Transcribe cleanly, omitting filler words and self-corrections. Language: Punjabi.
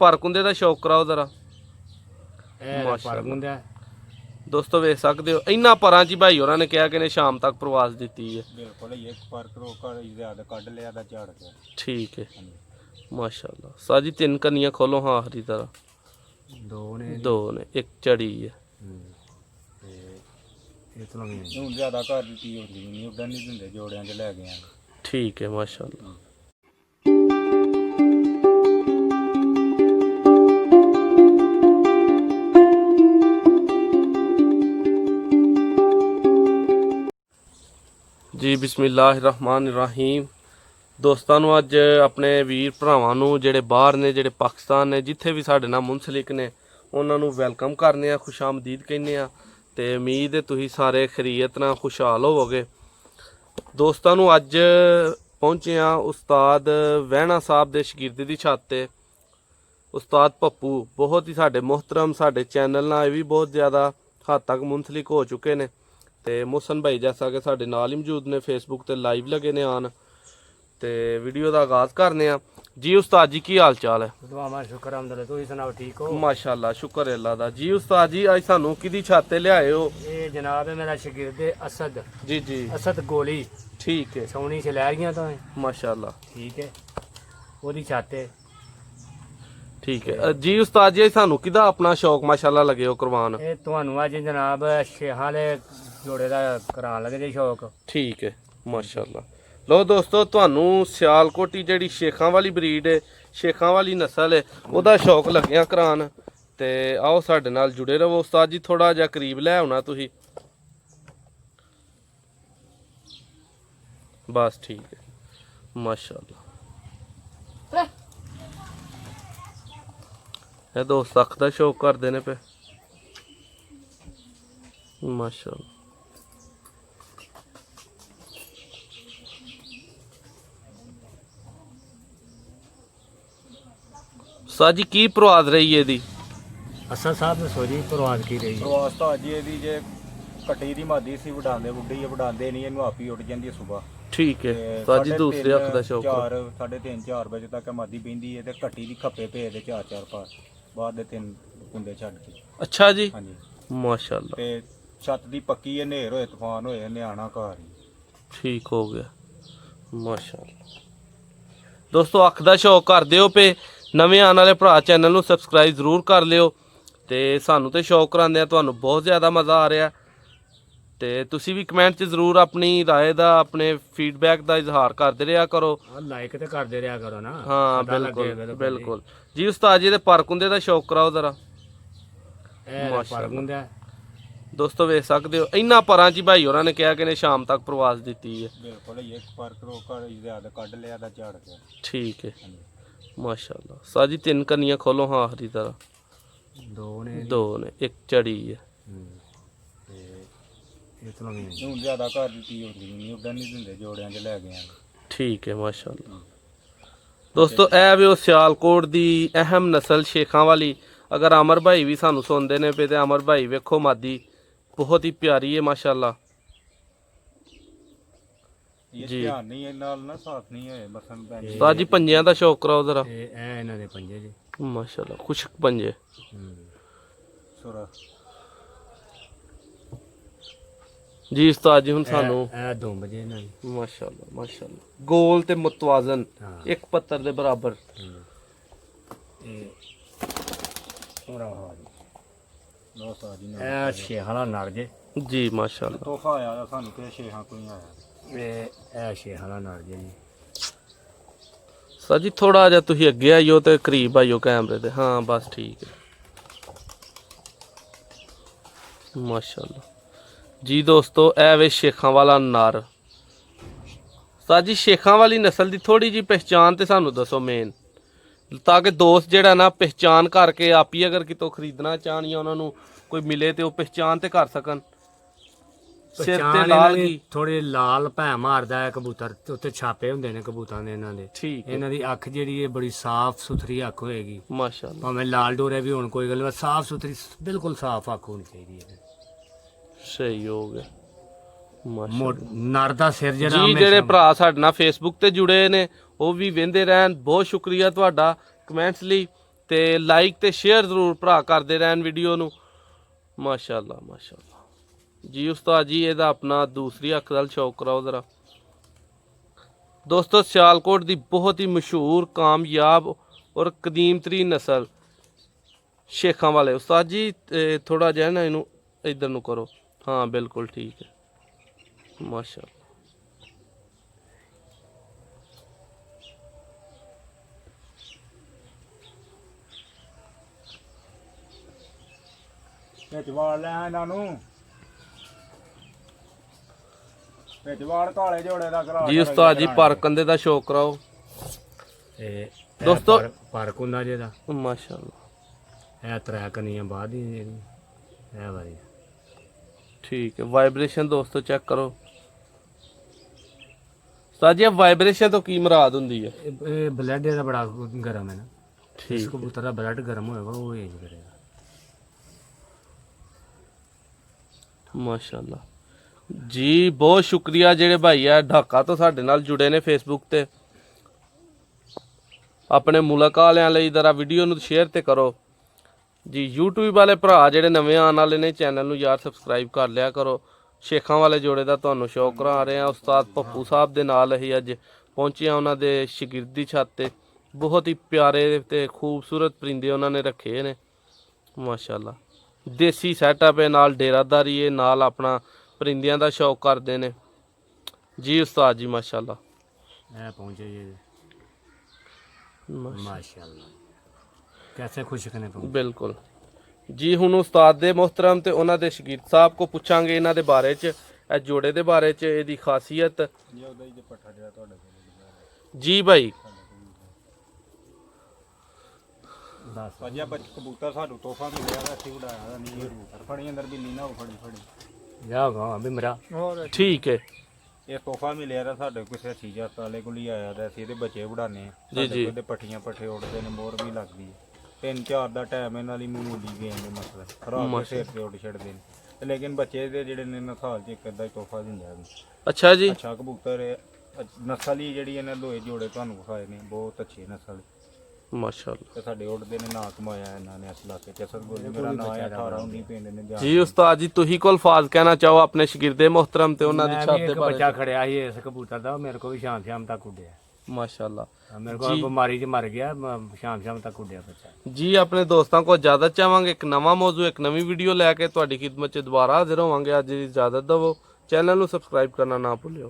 ਭਰਕੁੰਦੇ ਦਾ ਸ਼ੌਕ ਕਰਾਓ ਜ਼ਰਾ। ਮਾਸ਼ਾਅੱਲਾ ਦੋਸਤੋ ਵੇਖ ਸਕਦੇ ਹੋ ਇੰਨਾ ਪਰਾਂ ਚ ਭਾਈ ਹੋਰਾਂ ਨੇ ਕਿਹਾ ਕਿ ਨੇ ਸ਼ਾਮ ਤੱਕ ਪ੍ਰਵਾਸ ਦਿੱਤੀ ਹੈ। ਬਿਲਕੁਲ ਇਹ ਫਰਕ ਰੋਕਾ ਜ਼ਿਆਦਾ ਕੱਢ ਲਿਆ ਦਾ ਝਾੜ ਗਿਆ। ਠੀਕ ਹੈ ਮਾਸ਼ਾਅੱਲਾ। ਸਾਜੀ ਤਿੰਨ ਕੰਨੀਆਂ ਖੋਲੋ ਹਾਂ ਹਰੀ ਤਰ੍ਹਾਂ। ਦੋ ਨੇ ਇੱਕ ਚੜੀ ਹੈ। ਹੁਣ ਜ਼ਿਆਦਾ ਘਰ ਦੀ ਚੀਜ਼ ਹੁੰਦੀ ਨਹੀਂ ਉਦਾਂ ਨਹੀਂ ਦਿੰਦੇ ਜੋੜਿਆਂ 'ਚ ਲੈ ਗਏ। ਠੀਕ ਹੈ ਮਾਸ਼ਾਅੱਲਾ। जी बिस्मिल्लाहिर्रहमानिर्रहीम। ਦੋਸਤਾਂ ਨੂੰ ਅੱਜ ਆਪਣੇ ਵੀਰ ਭਰਾਵਾਂ ਨੂੰ ਜਿਹੜੇ ਬਾਹਰ ਨੇ ਜਿਹੜੇ ਪਾਕਿਸਤਾਨ ਨੇ ਜਿੱਥੇ ਵੀ ਸਾਡੇ ਨਾਲ ਮੁਨਸਲਿਕ ਨੇ ਉਹਨਾਂ ਨੂੰ ਵੈਲਕਮ ਕਰਨੇ ਆ, ਖੁਸ਼ਾਮਦੀਦ ਕਹਿੰਦੇ ਆ ਤੇ ਉਮੀਦ ਹੈ ਤੁਸੀਂ ਸਾਰੇ ਖੈਰੀਅਤ ਨਾਲ ਖੁਸ਼ਹਾਲ ਹੋਵੋਗੇ। ਦੋਸਤਾਂ ਨੂੰ ਅੱਜ ਪਹੁੰਚੇ ਆ ਉਸਤਾਦ ਵਹਿਣਾ ਸਾਹਿਬ ਦੇ ਸ਼ਾਗਿਰਦ ਦੀ ਛੱਤ ਤੇ। ਉਸਤਾਦ ਪੱਪੂ ਬਹੁਤ ਹੀ ਸਾਡੇ ਮੁਹਤਰਮ, ਸਾਡੇ ਚੈਨਲ ਨਾਲ ਇਹ ਵੀ ਬਹੁਤ ਜ਼ਿਆਦਾ ਹੱਦ ਤੱਕ ਮੁਨਸਲਿਕ ਹੋ ਚੁੱਕੇ ਨੇ ਤੇ ਮੁਹਸਨ ਭਾਈ ਜੈਸਾ ਕਿ ਸਾਡੇ ਨਾਲ ਹੀ ਮੌਜੂਦ ਨੇ, ਫੇਸਬੁੱਕ ਤੇ ਲਾਈਵ ਲਗੇ ਨੇ ਆਣ ਤੇ ਵੀਡੀਓ ਦਾ ਆਗਾਜ਼ ਕਰਨੇ ਆ। जी उस्ताद जी की हाल चाल है? शुक्र अहमदुल्ला, तुसीं सुनाओ ठीक हो? माशाअल्लाह शुक्र है अल्लाह दा। जी उस्ताद जी अज सानू किदी छत ते ले आए हो? ये जनाब है मेरा शागिर्द असद। जी जी असद गोली। ठीक है। सोनी शलैरियां तो है माशाअल्लाह। ठीक है ओदी छत है। ठीक है जी उस्ताद जी सानू किदा अपना शौक माशाअल्लाह लगे हो करवान? ये तुहानू अज जनाब शेहां दे जोड़े दा करान लगे जी शौक। ठीक है माशाअल्लाह। लो दोस्तों ਤੁਹਾਨੂੰ ਸਿਆਲਕੋਟੀ ਜਿਹੜੀ ਸ਼ੇਖਾਂ ਵਾਲੀ ਬਰੀਡ ਹੈ, ਸ਼ੇਖਾਂ ਵਾਲੀ ਨਸਲ ਹੈ, ਉਹਦਾ ਸ਼ੌਕ ਲੱਗਿਆ ਕਰਾਨ ਤੇ ਆਓ ਸਾਡੇ ਨਾਲ ਜੁੜੇ ਰਹੋ। ਉਸਤਾਦ ਜੀ ਥੋੜਾ ਜਿਹਾ ਕਰੀਬ ਲੈ ਆਉਣਾ ਤੁਸੀਂ ਬਸ। ਠੀਕ ਹੈ ਮਾਸ਼ਾਅੱਲਾ। ਇਹ ਦੋਸਤ ਅੱਖ ਦਾ ਸ਼ੌਕ ਕਰਦੇ ਨੇ ਪਏ ਮਾਸ਼ਾਅੱਲਾ। ਸਾਜੀ ਕੀ ਪ੍ਰਵਾਦ ਰਹੀ ਇਹਦੀ? ਅਸਲ ਸਾਹਿਬ ਨੇ ਸੋਜੀ ਪ੍ਰਵਾਦ ਕੀ ਰਹੀ ਪ੍ਰਵਾਸ ਤਾਂ ਅੱਜ ਇਹਦੀ ਜੇ ਕੱਟੀ ਦੀ ਮਾਦੀ ਸੀ ਵਡਾਉਂਦੇ ਬੁੱਢੀ ਵਡਾਉਂਦੇ ਨਹੀਂ, ਇਹਨੂੰ ਆਪੀ ਉੱਡ ਜਾਂਦੀ ਹੈ ਸਵੇਰ। ਠੀਕ ਹੈ ਸਾਜੀ ਦੂਸਰੇ ਅੱਖ ਦਾ ਸ਼ੌਕ। 3:30 4 ਵਜੇ ਤੱਕ ਮਾਦੀ ਪੈਂਦੀ ਹੈ ਤੇ ਕੱਟੀ ਦੀ ਖੱਪੇ ਭੇਜਦੇ 4 ਪਾ ਬਾਅਦ ਦੇ 3 ਕੁੰਡੇ ਛੱਡ ਕੇ। ਅੱਛਾ ਜੀ ਹਾਂਜੀ ਮਾਸ਼ਾਅੱਲਾ। ਤੇ ਛੱਤ ਦੀ ਪੱਕੀ ਹੈ, ਹਨੇਰ ਹੋਏ ਤੂਫਾਨ ਹੋਏ ਨਿਆਣਾ ਘਰ ਹੀ ਠੀਕ ਹੋ ਗਿਆ ਮਾਸ਼ਾਅੱਲਾ। ਦੋਸਤੋ ਅੱਖ ਦਾ ਸ਼ੌਕ ਕਰਦੇ ਹੋ ਪਏ ਨਵੇਂ ਆਉਣ ਵਾਲੇ ਭਰਾ ਚੈਨਲ ਨੂੰ ਸਬਸਕ੍ਰਾਈਬ ਜ਼ਰੂਰ ਕਰ ਲਿਓ ਤੇ ਸਾਨੂੰ ਤੇ ਸ਼ੌਕ ਕਰਾਉਂਦੇ ਆ, ਤੁਹਾਨੂੰ ਬਹੁਤ ਜ਼ਿਆਦਾ ਮਜ਼ਾ ਆ ਰਿਹਾ ਤੇ ਤੁਸੀਂ ਵੀ ਕਮੈਂਟ 'ਚ ਜ਼ਰੂਰ ਆਪਣੀ ਰਾਏ ਦਾ ਆਪਣੇ ਫੀਡਬੈਕ ਦਾ ਇਜ਼ਹਾਰ ਕਰਦੇ ਰਿਹਾ ਕਰੋ। ਲਾਈਕ ਤੇ ਕਰਦੇ ਰਿਹਾ ਕਰੋ ਨਾ। ਹਾਂ ਬਿਲਕੁਲ ਬਿਲकुल ਜੀ। ਉਸਤਾਦ ਜੀ ਦੇ ਭਰਕੁੰਦੇ ਦਾ ਸ਼ੌਕ ਕਰਾਓ ਜ਼ਰਾ। ਮਾਸ਼ਾਅੱਲਾ ਦੋਸਤੋ ਵੇਖ ਸਕਦੇ ਹੋ ਇੰਨਾ ਪਰਾਂ ਚ ਭਾਈ ਹੋਰਾਂ ਨੇ ਕਿਹਾ ਕਿ ਨੇ ਸ਼ਾਮ ਤੱਕ ਪ੍ਰਵਾਸ ਦਿੱਤੀ ਹੈ। ਬਿਲकुल ਇਹ ਫਰਕ ਰੋਕਾ ਜ਼ਿਆਦਾ ਕੱਢ ਲਿਆ ਦਾ ਝਾੜ ਗਿਆ। ਠੀਕ ਹੈ ਮਾਸ਼ਾਅੱਲਾ। ਸਾਜੀ ਤਿੰਨ ਕੰਨੀਆਂ ਖੋਲੋ ਹਾਂ ਹਰੀ ਤਰ੍ਹਾਂ। ਦੋ ਨੇ ਇੱਕ ਚੜੀ ਹੈ। ਹੁਣ ਜ਼ਿਆਦਾ ਘਰ ਦੀ ਚੀਜ਼ ਹੁੰਦੀ ਨਹੀਂ ਉਦਾਂ ਨਹੀਂ ਦਿੰਦੇ ਜੋੜਿਆਂ 'ਚ ਲੈ ਗਏ। ਠੀਕ ਹੈ ਮਾਸ਼ਾਅੱਲਾ। ਦੋਸਤੋ ਇਹ ਵੀ ਉਹ ਸਿਆਲਕੋਟ ਦੀ ਅਹਿਮ ਨਸਲ ਸ਼ੇਖਾਂ ਵਾਲੀ। ਅਗਰ ਅਮਰ ਭਾਈ ਵੀ ਸਾਨੂੰ ਸੁਣਦੇ ਨੇ ਪਏ ਤੇ ਅਮਰ ਭਾਈ ਵੇਖੋ ਮਾਦੀ ਬਹੁਤ ਹੀ ਪਿਆਰੀ ਹੈ ਮਾਸ਼ਾਅੱਲਾ ਜੀ। ਧਿਆਨ ਨਹੀਂ ਨਾਲ ਨਾ ਸਾਥ ਨਹੀਂ ਹੋਏ ਮਸਨ ਪੈਂਦੇ। ਉਸਤਾਦ ਜੀ ਪੰਜਿਆਂ ਦਾ ਸ਼ੌਕ ਕਰਾਓ ਜ਼ਰਾ। ਇਹ ਇਹਨਾਂ ਦੇ ਪੰਜੇ ਜੀ ਮਾਸ਼ਾਅੱਲਾ ਖੁਸ਼ਕ ਪੰਜੇ। ਸੁਰਾ ਜੀ ਉਸਤਾਦ ਜੀ ਹੁਣ ਸਾਨੂੰ ਇਹ ਦੋ ਵਜੇ ਇਹਨਾਂ ਦੀ ਮਾਸ਼ਾਅੱਲਾ ਮਾਸ਼ਾਅੱਲਾ ਗੋਲ ਤੇ ਮੁਤਵਾਜ਼ਨ ਇੱਕ ਪੱਤਰ ਦੇ ਬਰਾਬਰ। ਇਹ ਸ਼ੇਹਾਂ ਦਾ ਨਰ ਜੇ ਜੀ ਮਾਸ਼ਾਅੱਲਾ। ਤੋਹਫਾ ਆਇਆ ਸਾਨੂੰ ਤੇ ਸ਼ੇਹਾਂ ਕੋਈ ਆਇਆ। ਇਹ ਸ਼ੇਹਾਂ ਦਾ ਨਰ ਜੇ ਜੀ। ਸਰ ਜੀ ਥੋੜਾ ਜਿਹਾ ਤੁਸੀਂ ਅੱਗੇ ਆਇਓ ਤੇ ਕਰੀਬ ਆਇਓ ਕੈਮਰੇ ਦੇ। ਹਾਂ ਬਸ ਠੀਕ ਹੈ ਮਾਸ਼ਾਅੱਲਾ ਜੀ। ਦੋਸਤੋ ਇਹ ਵੇ ਸ਼ੇਖਾਂ ਵਾਲਾ ਨਰ। ਸਰ ਜੀ ਸ਼ੇਖਾਂ ਵਾਲੀ ਨਸਲ ਦੀ ਥੋੜੀ ਜੀ ਪਹਿਚਾਨ ਤੇ ਸਾਨੂੰ ਦੱਸੋ ਮੇਨ, ਤਾਂ ਕਿ ਦੋਸਤ ਜਿਹੜਾ ਨਾ ਪਹਿਚਾਨ ਕਰਕੇ ਆਪੀ ਅਗਰ ਕਿਤੋਂ ਖਰੀਦਣਾ ਚਾਹਣ ਜਾਂ ਉਹਨਾਂ ਨੂੰ ਕੋਈ ਮਿਲੇ ਤੇ ਉਹ ਪਹਿਚਾਨ ਤੇ ਕਰ ਸਕਣ। ਸਿਰ ਤੇ ਲਾਲ ਕੀ ਥੋੜੇ ਲਾਲ ਭੈ ਮਾਰਦਾ ਹੈ ਕਬੂਤਰ, ਉੱਤੇ ਛਾਪੇ ਹੁੰਦੇ ਨੇ ਕਬੂਤਰਾਂ ਦੇ ਇਹਨਾਂ ਦੇ। ਠੀਕ ਹੈ। ਇਹਨਾਂ ਦੀ ਅੱਖ ਜਿਹੜੀ ਹੈ ਬੜੀ ਸਾਫ਼ ਸੁਥਰੀ ਅੱਖ ਹੋਏਗੀ ਮਾਸ਼ਾਅੱਲਾ। ਭਾਵੇਂ ਲਾਲ ਡੋਰੇ ਵੀ ਹੋਣ ਕੋਈ ਗੱਲ ਨਹੀਂ, ਸਾਫ਼ ਸੁਥਰੀ ਬਿਲਕੁਲ ਸਾਫ਼ ਅੱਖ ਹੋਣੀ ਚਾਹੀਦੀ ਹੈ। ਸਹੀ ਹੋ ਗਿਆ ਨਰ ਦਾ ਸਿਰ ਜਿਹੜਾ ਜੀ। ਜਿਹੜੇ ਭਰਾ ਸਾਡੇ ਨਾਲ ਫੇਸਬੁੱਕ ਤੇ ਜੁੜੇ ਨੇ ਉਹ ਵੀ ਵਹਿੰਦੇ ਰਹਿਣ, ਬਹੁਤ ਸ਼ੁਕਰੀਆ ਤੁਹਾਡਾ ਕਮੈਂਟਸ ਲਈ ਤੇ ਲਾਈਕ ਤੇ ਸ਼ੇਅਰ ਜ਼ਰੂਰ ਭਰਾ ਕਰਦੇ ਰਹਿਣ ਵੀਡੀਓ ਨੂੰ। ਮਾਸ਼ਾਅੱਲਾ ਮਾਸ਼ਾਅੱਲਾ ਜੀ। ਉਸਤਾਦ ਜੀ ਇਹਦਾ ਆਪਣਾ ਦੂਸਰੀ ਅੱਖ ਦਾ ਸ਼ੌਕ ਕਰਾਓ ਜ਼ਰਾ। ਦੋਸਤੋ ਸਿਆਲਕੋਟ ਦੀ ਬਹੁਤ ਹੀ ਮਸ਼ਹੂਰ ਕਾਮਯਾਬ ਔਰ ਕਦੀਮ ਤਰੀਨ ਨਸਲ ਸ਼ੇਖਾਂ ਵਾਲੇ। ਉਸਤਾਦ ਜੀ ਥੋੜਾ ਜਿਹਾ ਨਾ ਇਹਨੂੰ ਇਧਰ ਨੂੰ ਕਰੋ। ਹਾਂ ਬਿਲਕੁਲ ਠੀਕ ਹੈ ਮਾਸ਼ਾਅੱਲਾ। ਵਿੱਚ ਵਾਲ ਲੈ ਇਹਨਾਂ ਨੂੰ, ਵਿੱਚ ਵਾਲ ਕਾਲੇ ਜੋੜੇ ਦਾ ਕਰਾ ਜੀ ਉਸਤਾਦ ਜੀ ਪਰ ਕੰਦੇ ਦਾ ਸ਼ੌਕ ਕਰਾਓ ਇਹ ਦੋਸਤੋ। ਫਰਕ ਹੁੰਦਾ ਜਿਹਦਾ ਮਾਸ਼ਾਅੱਲਾ ਇਹ ਤਰੇ ਕਨੀਆਂ ਬਾਅਦ ਹੀ ਜਿਹੜੀ ਇਹ ਵਾਰੀ ਠੀਕ ਹੈ। ਵਾਈਬ੍ਰੇਸ਼ਨ ਦੋਸਤੋ ਚੈੱਕ ਕਰੋ। ਉਸਤਾਦ ਜੀ ਵਾਈਬ੍ਰੇਸ਼ਨ ਤੋਂ ਕੀ ਮੁਰਾਦ ਹੁੰਦੀ ਹੈ? ਇਹ ਬਲੱਡ ਇਹਦਾ ਬੜਾ ਗਰਮ ਹੈ ਨਾ। ਇਸ ਠੀਕ ਕਬੂਤਰ ਦਾ ਬਲੱਡ ਗਰਮ ਹੋਏਗਾ ਉਹ ਇੰਜ ਕਰੇਗਾ। ਮਾਸ਼ਾਅੱਲਾ ਜੀ। ਬਹੁਤ ਸ਼ੁਕਰੀਆ ਜਿਹੜੇ ਭਾਈ ਆ ਢਾਕਾ ਤੋਂ ਸਾਡੇ ਨਾਲ ਜੁੜੇ ਨੇ ਫੇਸਬੁੱਕ ਤੇ। ਆਪਣੇ ਮੁਲਕ ਵਾਲਿਆਂ ਲਈ ਜ਼ਰਾ ਵੀਡੀਓ ਨੂੰ ਸ਼ੇਅਰ ਤੇ ਕਰੋ ਜੀ। YouTube ਵਾਲੇ ਭਰਾ ਜਿਹੜੇ ਨਵੇਂ ਆਉਣ ਵਾਲੇ ਨੇ ਚੈਨਲ ਨੂੰ ਯਾਰ ਸਬਸਕ੍ਰਾਈਬ ਕਰ ਲਿਆ ਕਰੋ। ਸ਼ੇਖਾਂ ਵਾਲੇ ਜੋੜੇ ਦਾ ਤੁਹਾਨੂੰ ਸ਼ੌਕ ਕਰਾ ਰਹੇ ਆ। ਉਸਤਾਦ ਪੱਪੂ ਸਾਹਿਬ ਦੇ ਨਾਲ ਅਸੀਂ ਅੱਜ ਪਹੁੰਚੇ ਆ ਉਹਨਾਂ ਦੇ ਸ਼ਾਗਿਰਦੀ ਛੱਤ ਤੇ। ਬਹੁਤ ਹੀ ਪਿਆਰੇ ਤੇ ਖੂਬਸੂਰਤ ਪਰਿੰਦੇ ਉਹਨਾਂ ਨੇ ਰੱਖੇ ਨੇ ਮਾਸ਼ਾਅੱਲਾ। ਦੇਸੀ ਸੈਟਅਪ ਹੈ, ਨਾਲ ਡੇਰਾਦਾਰੀ ਹੈ, ਨਾਲ ਆਪਣਾ ਪਰਿੰਦਿਆਂ ਦਾ ਸ਼ੌਕ ਕਰਦੇ ਨੇ ਜੀ ਉਸਤਾਦ ਜੀ ਮਾਸ਼ਾਅੱਲਾ। ਇਹ ਪਹੁੰਚੇ ਜੀ ਮਾਸ਼ਾਅੱਲਾ। कैसे खुश करने पहुंचे ਬਿਲਕੁਲ ਜੀ। ਹੁਣ ਉਸਤਾਦ ਦੇ ਮੁਹਤਰਮ ਤੇ ਉਹਨਾਂ ਦੇ ਸ਼ਾਗਿਰਦ ਸਾਹਿਬ ਕੋ ਪੁੱਛਾਂਗੇ ਇਹਨਾਂ ਦੇ ਬਾਰੇ ਚ, ਇਹ ਜੋੜੇ ਦੇ ਬਾਰੇ ਚ, ਇਹਦੀ ਖਾਸੀਅਤ ਜੀ। ਉਹਦਾ ਹੀ ਪੱਠਾ ਜਿਹੜਾ ਤੁਹਾਡੇ ਕੋਲ ਜੀ ਭਾਈ। दस ਭਾਜੀ ਕਬੂਤਰ ਸਾਨੂੰ ਤੋਹਫਾ ਮਿਲਿਆ ਵਾ, ਅਸੀਂ ਉਡਾਇਆ ਨਹੀਂ। ਕਬੂਤਰ ਫੜੀ ਅੰਦਰ ਬਿੱਲੀ ਨਾ ਫੜੀ जाओगा अभी मेरा ਠੀਕ ਹੈ ਇਹ ਤੋਹਫਾ ਮਿਲਿਆ ਰਾ ਸਾਡੇ ਕਿਸੇ ਚੀਜ਼ਾਂ ਵਾਲੇ ਕੋਲ ਹੀ ਆਇਆ ਦਾ। ਅਸੀਂ ਇਹਦੇ ਬੱਚੇ ਉਡਾਣੇ ਆ। ਜੀ, ਜੀ। ਇਹਦੇ ਪੱਠੀਆਂ ਪੱਠੇ ਉੱਡਦੇ ਨੇ, ਮੋਰ ਵੀ ਲੱਗਦੀ ਹੈ। 3-4 ਦਾ ਟਾਈਮ ਇਹਨਾਂ ਲਈ ਮਾਮੂਲੀ ਗੇਮ ਦੇ ਮਸਲਾ ਖਰਾਬ ਕੇ ਸਿਰ ਤੇ ਉੱਡ ਛੱਡਦੇ ਨੇ ਤੇ ਲੇਕਿਨ ਬੱਚੇ ਦੇ ਜਿਹੜੇ ਨੇ ਨਾ ਸਾਲ 'ਚ ਇੱਕ ਅੱਧਾ ਹੀ ਤੋਹਫਾ ਦਿੰਦਾ ਹੈ। ਅੱਛਾ ਜੀ। ਅੱਛਾ ਕਬੂਤਰ ਹੈ। ਨਸਲ ਹੀ ਜਿਹੜੀ ਇਹਨਾਂ ਦੋਏ ਜੋੜੇ ਤੁਹਾਨੂੰ ਵਿਖਾਏ ਨੇ ਬਹੁਤ ਅੱਛੀ ਨਸਲ ਮਾਸ਼ਾਅੱਲਾ ਤੇ ਸਾਡੇ ਉੱਡਦੇ ਨੇ ਨਾਂ ਕਮਾਇਆ ਇਹਨਾਂ ਨੇ ਇਸ ਇਲਾਕੇ 'ਚ। ਅਸਲ ਗੋਲੀ ਮੇਰਾ ਨਾਂ ਹੈ 18-19 ਪਿੰਡ ਨੇ ਜਾ ਜੀ ਉਸਤਾਦ ਜੀ। ਤੁਸੀਂ ਕੋਲ ਅਲਫਾਜ਼ ਕਹਿਣਾ ਚਾਹੋ ਆਪਣੇ ਸ਼ਾਗਿਰਦੇ ਮੁਹਤਰਮ ਤੇ ਉਹਨਾਂ ਦੀ मैं ਛੱਤ भी ਦੇ एक ਬਾਰੇ बच्चा खड़िया ही इस कबूतर दा मेरे को भी शाम शाम तक उड़िया। ਮਾਸ਼ਾਅੱਲਾ मेरे को बीमारी च मर गया शाम शाम तक उड़िया बच्चा। ਜੀ। ਆਪਣੇ ਦੋਸਤਾਂ ਕੋਲ ਇਜਾਜ਼ਤ ਚਾਹਾਂਗੇ। ਇੱਕ ਨਵਾਂ ਮੌਜੂ ਇੱਕ ਨਵੀਂ ਵੀਡੀਓ ਲੈ ਕੇ ਤੁਹਾਡੀ ਖਿਦਮਤ 'ਚ ਦੁਬਾਰਾ ਹਾਜ਼ਰ ਹੋਵਾਂਗੇ। ਅੱਜ ਦੀ ਇਜਾਜ਼ਤ ਦਿਵੋ। ਚੈਨਲ ਨੂੰ ਸਬਸਕ੍ਰਾਈਬ ਕਰਨਾ ਨਾ ਭੁੱਲਿਓ।